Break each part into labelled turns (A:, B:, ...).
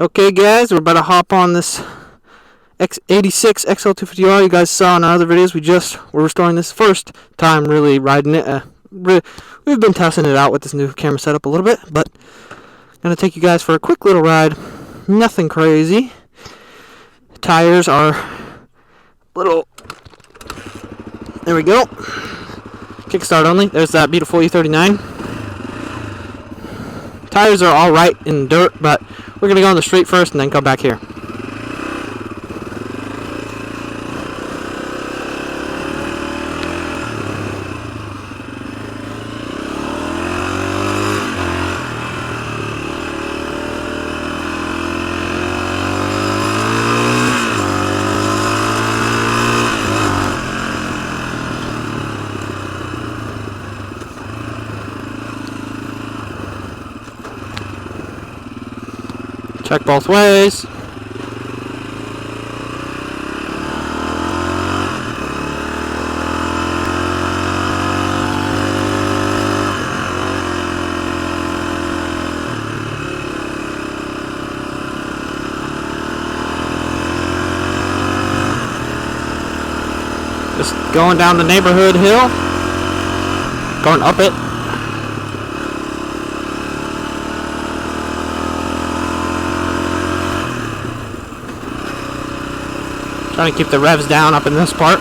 A: Okay guys, we're about to hop on this X86 Xl250r. You guys saw in our other videos, we're restoring this first time really riding it. We've been testing it out with this new camera setup a little bit, but I'm going to take you guys for a quick little ride. Nothing crazy. Tires are little, there we go, kickstart only. There's that beautiful E39. Tires are alright in dirt, but we're going to go on the street first and then come back here. Check both ways. Just going down the neighborhood hill. Going up it. Trying to keep the revs down up in this part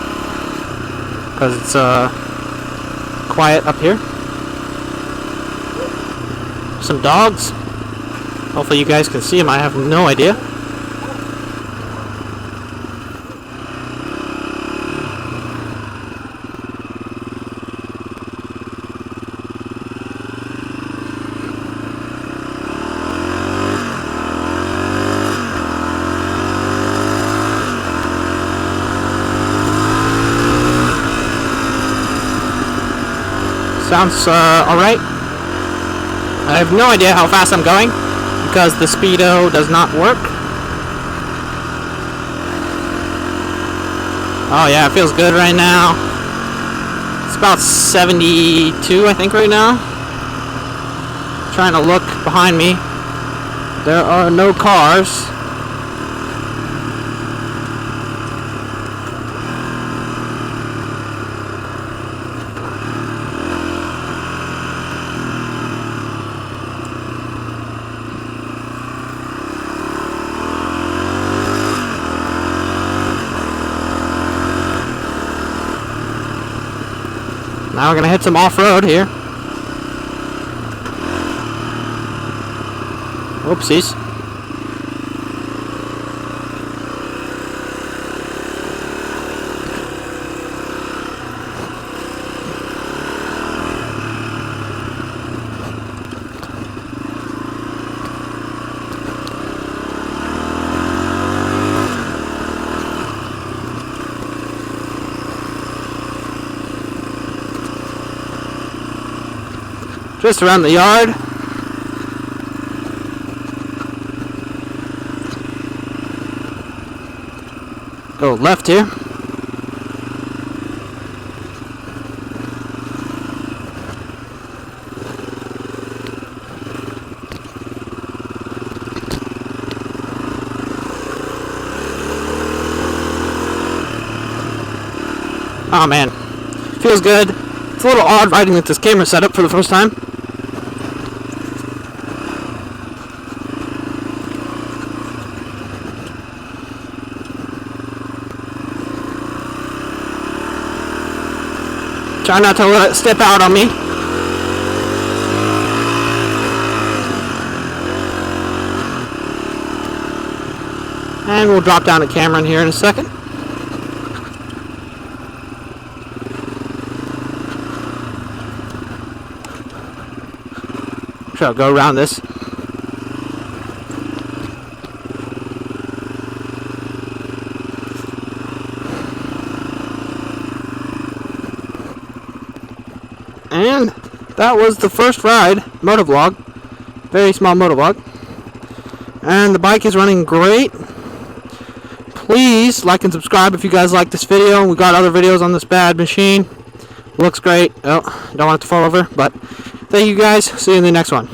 A: because it's quiet up here. Some dogs. Hopefully you guys can see them. I have no idea. Sounds alright. I have no idea how fast I'm going because the speedo does not work. Oh yeah, it feels good right now. It's about 72 I think right now. Trying to look behind me. There are no cars. Now we're going to hit some off-road here. Oopsies. Just around the yard. Go left here. Oh man, feels good. It's a little odd riding with this camera setup for the first time. Try not to let it step out on me. And we'll drop down the camera in here in a second. Sure, I'll go around this. And that was the first ride, motovlog, very small motovlog, and the bike is running great. Please like and subscribe if you guys like this video. We got other videos on this bad machine. Looks great. Oh, don't want it to fall over, but thank you guys. See you in the next one.